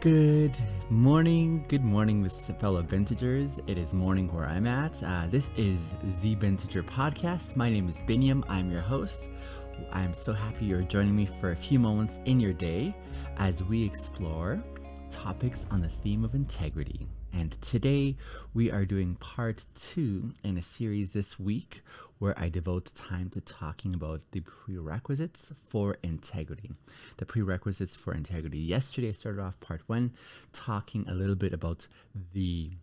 Good morning, fellow Bintegers. It is morning where I'm at. This is the Binteger podcast. My name is Binyam. I'm your host. I'm so happy you're joining me for a few moments in your day as we explore topics on the theme of integrity. And today we are doing part 2 in a series this week where I devote time to talking about the prerequisites for integrity. The prerequisites for integrity. Yesterday I started off part 1 talking a little bit about the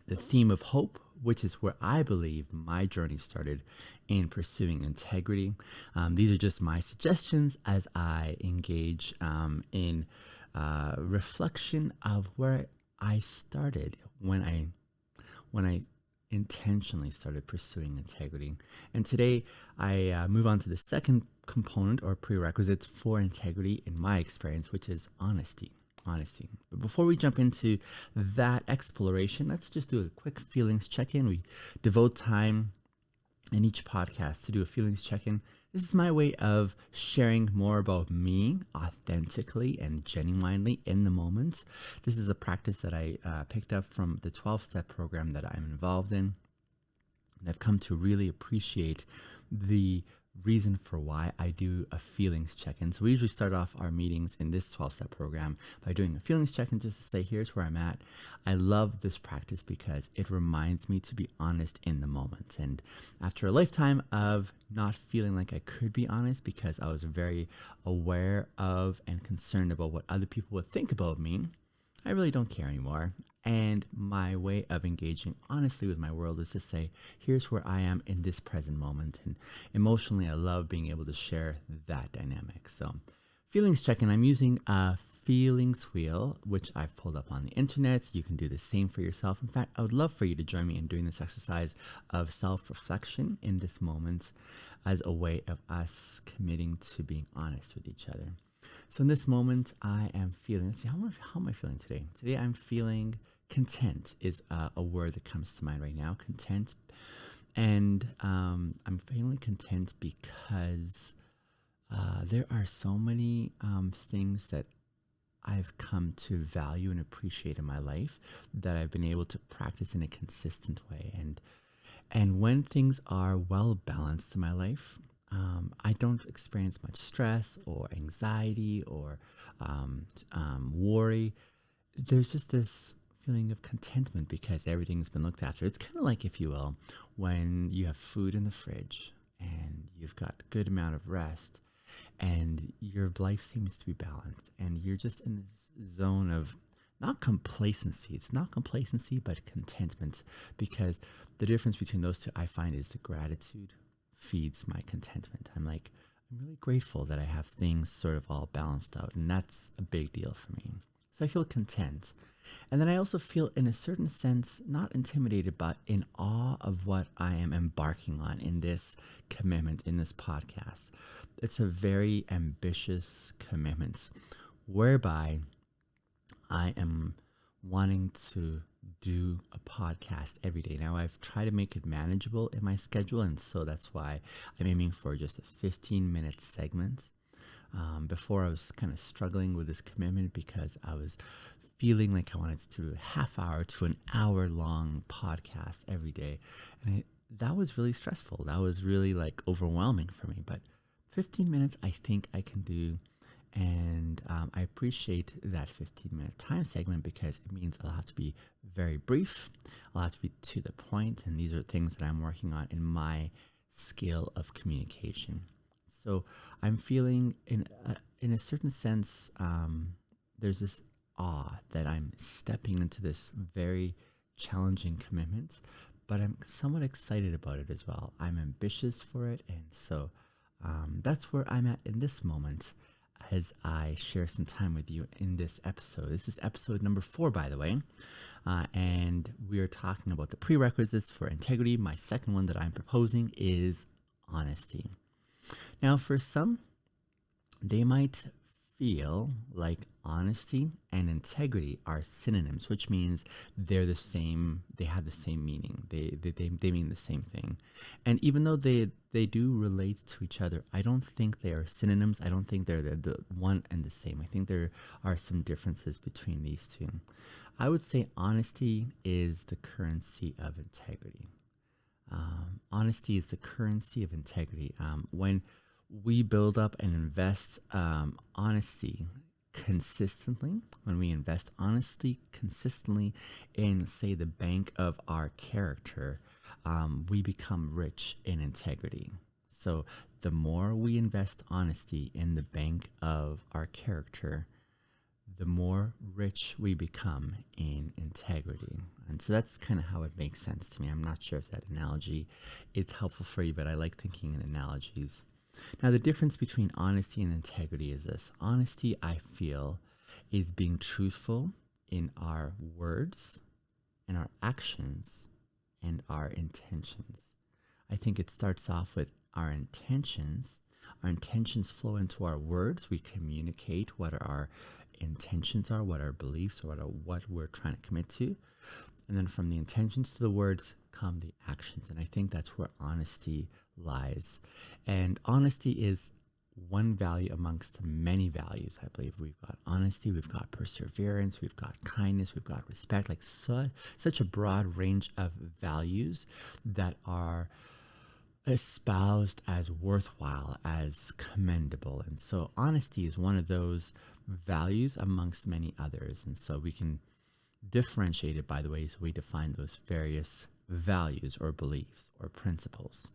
theme of hope, which is where I believe my journey started in pursuing integrity. These are just my suggestions as I engage in reflection of where I started when I intentionally started pursuing integrity. And today I move on to the second component or prerequisite for integrity in my experience, which is honesty. But before we jump into that exploration, let's just do a quick feelings check-in. We devote time in each podcast to do a feelings check-in. This is my way of sharing more about me authentically and genuinely in the moment. This is a practice that I picked up from the 12-step program that I'm involved in. And I've come to really appreciate the reason for why I do a feelings check-in. So we usually start off our meetings in this 12-step program by doing a feelings check-in just to say, here's where I'm at. I love this practice because it reminds me to be honest in the moment. And after a lifetime of not feeling like I could be honest because I was very aware of and concerned about what other people would think about me, I really don't care anymore. And my way of engaging honestly with my world is to say, here's where I am in this present moment. And emotionally, I love being able to share that dynamic. So feelings check-in, I'm using a feelings wheel, which I've pulled up on the internet. You can do the same for yourself. In fact, I would love for you to join me in doing this exercise of self-reflection in this moment as a way of us committing to being honest with each other. So in this moment, I am feeling, let's see, how am I feeling today? Today I'm feeling content is a word that comes to mind right now, content. And I'm feeling content because there are so many things that I've come to value and appreciate in my life that I've been able to practice in a consistent way. And when things are well balanced in my life, I don't experience much stress or anxiety or worry. There's just this feeling of contentment because everything's been looked after. It's kind of like, if you will, when you have food in the fridge and you've got a good amount of rest and your life seems to be balanced and you're just in this zone of not complacency. It's not complacency, but contentment, because the difference between those two I find is the gratitude feeds my contentment. I'm really grateful that I have things sort of all balanced out, and that's a big deal for me. So I feel content. And then I also feel, in a certain sense, not intimidated, but in awe of what I am embarking on in this commitment, in this podcast. It's a very ambitious commitment whereby I am wanting to do a podcast every day. Now, I've tried to make it manageable in my schedule, and so that's why I'm aiming for just a 15-minute segment. Before, I was kind of struggling with this commitment because I was feeling like I wanted to do a half-hour to an hour-long podcast every day, and that was really stressful. That was really overwhelming for me, but 15 minutes I think I can do. And I appreciate that 15-minute time segment because it means I'll have to be very brief. I'll have to be to the point. And these are things that I'm working on in my skill of communication. So I'm feeling, in a certain sense, there's this awe that I'm stepping into this very challenging commitment, but I'm somewhat excited about it as well. I'm ambitious for it. And so that's where I'm at in this moment, as I share some time with you in this episode. This is episode number 4, by the way, and we are talking about the prerequisites for integrity. My second one that I'm proposing is honesty. Now, for some, they might feel like honesty and integrity are synonyms, which means they're the same, they have the same meaning, they mean the same thing. And even though they do relate to each other, I don't think they are synonyms. I don't think they're the one and the same. I think there are some differences between these two. I would say honesty is the currency of integrity. Honesty is the currency of integrity. When we build up and invest honesty consistently, when we invest honesty consistently in, say, the bank of our character, we become rich in integrity. So the more we invest honesty in the bank of our character, the more rich we become in integrity. And so that's kind of how it makes sense to me. I'm not sure if that analogy is helpful for you, but I like thinking in analogies. Now, the difference between honesty and integrity is this. Honesty, I feel, is being truthful in our words and our actions and our intentions. I think it starts off with our intentions. Our intentions flow into our words. We communicate what our intentions are, what our beliefs are, what we're trying to commit to. And then from the intentions to the words come the actions. And I think that's where honesty lies. And honesty is one value amongst many values. I believe we've got honesty, we've got perseverance, we've got kindness, we've got respect, like such a broad range of values that are espoused as worthwhile, as commendable. And so honesty is one of those values amongst many others. And so we can differentiate it by the ways we define those various values or beliefs or principles.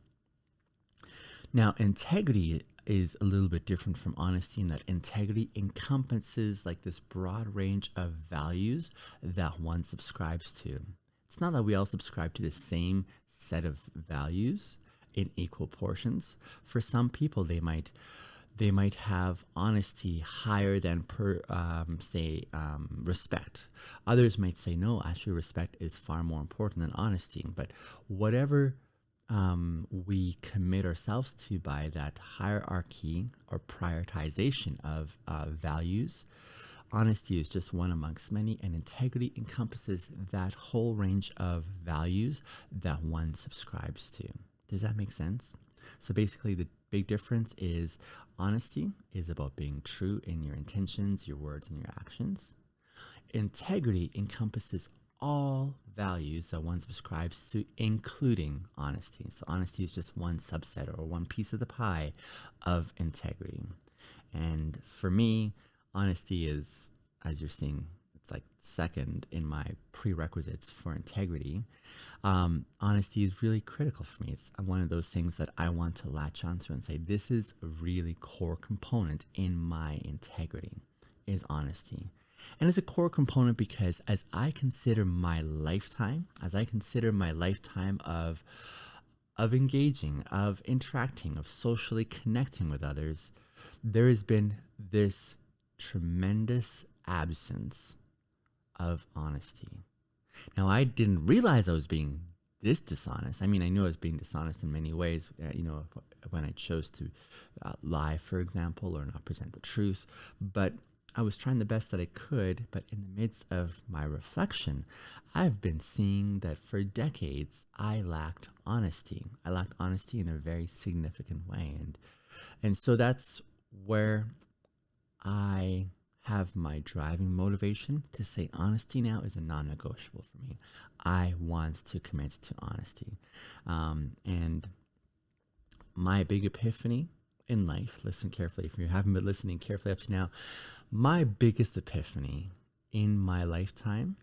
Now, integrity is a little bit different from honesty in that integrity encompasses like this broad range of values that one subscribes to. It's not that we all subscribe to the same set of values in equal portions. For some people, they might have honesty higher than respect. Others might say, no, actually respect is far more important than honesty. But whatever we commit ourselves to by that hierarchy or prioritization of values, honesty is just one amongst many, and integrity encompasses that whole range of values that one subscribes to. Does that make sense? So basically, the big difference is honesty is about being true in your intentions, your words, and your actions. Integrity encompasses all values that one subscribes to, including honesty. So honesty is just one subset or one piece of the pie of integrity. And for me, honesty is, as you're seeing, it's like second in my prerequisites for integrity. Honesty is really critical for me. It's one of those things that I want to latch onto and say, this is a really core component in my integrity, is honesty. And it's a core component because as I consider my lifetime of engaging, of interacting, of socially connecting with others, there has been this tremendous absence of honesty. Now, I didn't realize I was being this dishonest. I mean, I knew I was being dishonest in many ways, when I chose to lie, for example, or not present the truth. But I was trying the best that I could. But in the midst of my reflection, I've been seeing that for decades, I lacked honesty. I lacked honesty in a very significant way. And so that's where I have my driving motivation to say honesty now is a non-negotiable for me. I want to commit to honesty. And my big epiphany in life, listen carefully, if you haven't been listening carefully up to now, my biggest epiphany in my lifetime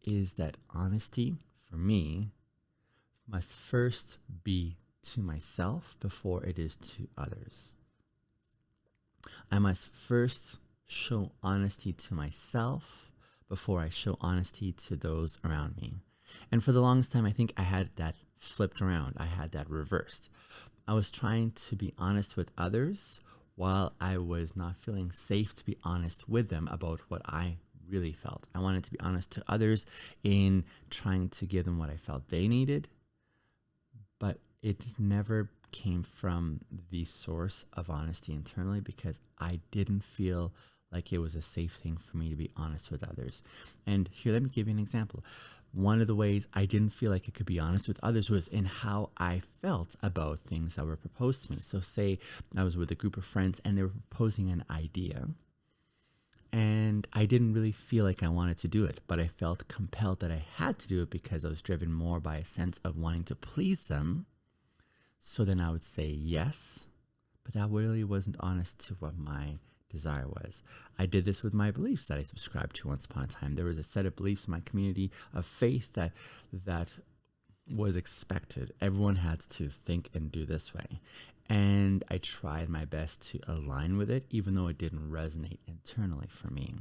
is that honesty for me must first be to myself before it is to others. I must first show honesty to myself before I show honesty to those around me. And for the longest time, I think I had that flipped around. I had that reversed. I was trying to be honest with others while I was not feeling safe to be honest with them about what I really felt. I wanted to be honest to others in trying to give them what I felt they needed, but it never came from the source of honesty internally, because I didn't feel like it was a safe thing for me to be honest with others. And here, let me give you an example. One of the ways I didn't feel like I could be honest with others was in how I felt about things that were proposed to me. So say I was with a group of friends and they were proposing an idea, and I didn't really feel like I wanted to do it, but I felt compelled that I had to do it because I was driven more by a sense of wanting to please them. So then I would say yes, but that really wasn't honest to what my desire was. I did this with my beliefs that I subscribed to once upon a time. There was a set of beliefs in my community of faith that was expected. Everyone had to think and do this way. And I tried my best to align with it, even though it didn't resonate internally for me.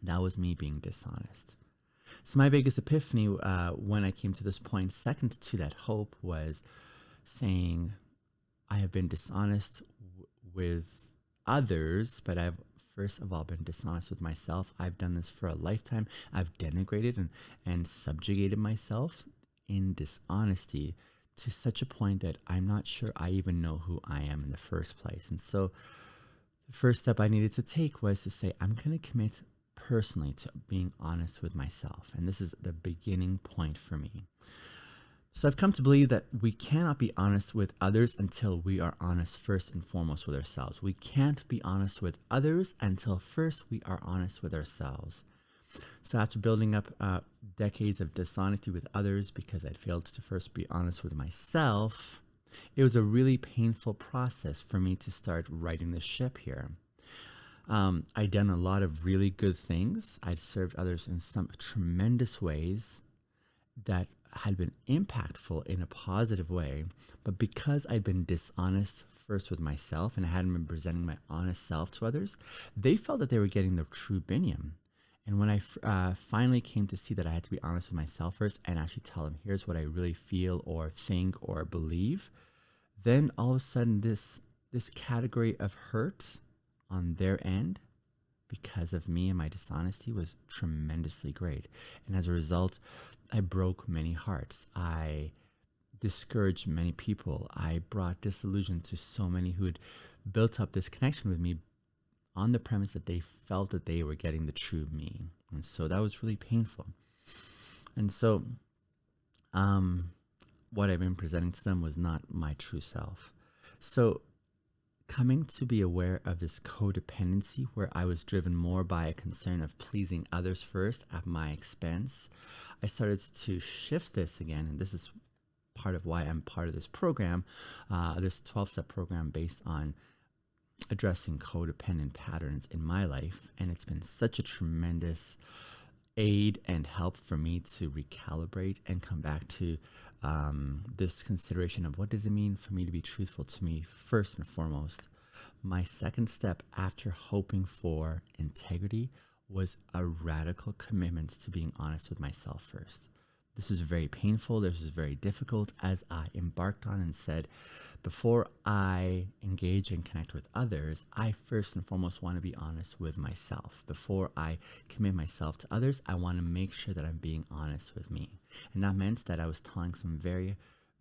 That was me being dishonest. So my biggest epiphany when I came to this point, second to that hope, was saying, I have been dishonest with others, but I've first of all been dishonest with myself. I've done this for a lifetime. I've denigrated and subjugated myself in dishonesty to such a point that I'm not sure I even know who I am in the first place. And so the first step I needed to take was to say, I'm going to commit personally to being honest with myself. And this is the beginning point for me. So I've come to believe that we cannot be honest with others until we are honest first and foremost with ourselves. We can't be honest with others until first we are honest with ourselves. So after building up decades of dishonesty with others because I'd failed to first be honest with myself, it was a really painful process for me to start righting the ship here. I'd done a lot of really good things. I'd served others in some tremendous ways that had been impactful in a positive way, but because I'd been dishonest first with myself and I hadn't been presenting my honest self to others, they felt that they were getting the true Binyam. And when I finally came to see that I had to be honest with myself first and actually tell them, here's what I really feel or think or believe, then all of a sudden this category of hurt on their end because of me and my dishonesty was tremendously great. And as a result, I broke many hearts. I discouraged many people. I brought disillusion to so many who had built up this connection with me on the premise that they felt that they were getting the true me. And so that was really painful. And so what I've been presenting to them was not my true self. So coming to be aware of this codependency where I was driven more by a concern of pleasing others first at my expense, I started to shift this again. And this is part of why I'm part of this program, this 12-step program based on addressing codependent patterns in my life. And it's been such a tremendous aid and help for me to recalibrate and come back to this consideration of what does it mean for me to be truthful to me first and foremost. My second step after hoping for integrity was a radical commitment to being honest with myself first. This is very painful. This is very difficult as I embarked on and said, before I engage and connect with others, I first and foremost want to be honest with myself. Before I commit myself to others, I want to make sure that I'm being honest with me. And that meant that I was telling some very,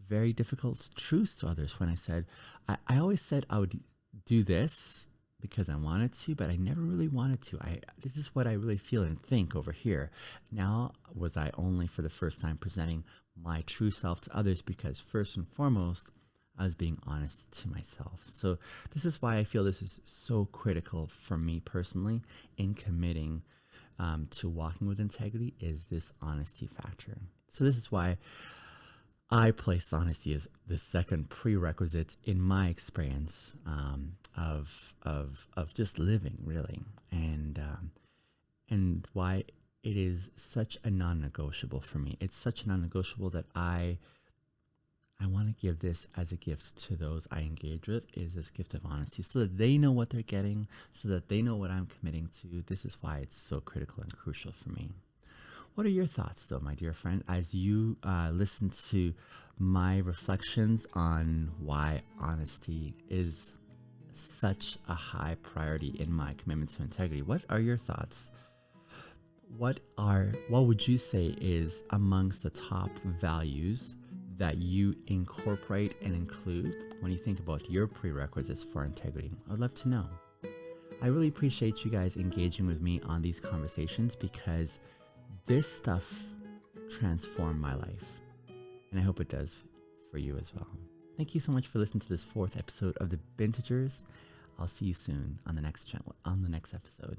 very difficult truths to others when I said, I always said I would do this because I wanted to, but I never really wanted to. This is what I really feel and think over here. Now, was I only for the first time presenting my true self to others because first and foremost, I was being honest to myself. So this is why I feel this is so critical for me personally in committing to walking with integrity, is this honesty factor. So this is why I place honesty as the second prerequisite in my experience of just living, really, and why it is such a non-negotiable for me. It's such a non-negotiable that I want to give this as a gift to those I engage with, is this gift of honesty, so that they know what they're getting, so that they know what I'm committing to. This is why it's so critical and crucial for me. What are your thoughts, though, my dear friend, as you listen to my reflections on why honesty is such a high priority in my commitment to integrity? What are your thoughts? What would you say is amongst the top values that you incorporate and include when you think about your prerequisites for integrity? I'd love to know. I really appreciate you guys engaging with me on these conversations because this stuff transformed my life, and I hope it does for you as well. Thank you so much for listening to this 4th episode of the Bintegers. I'll see you soon on the next episode.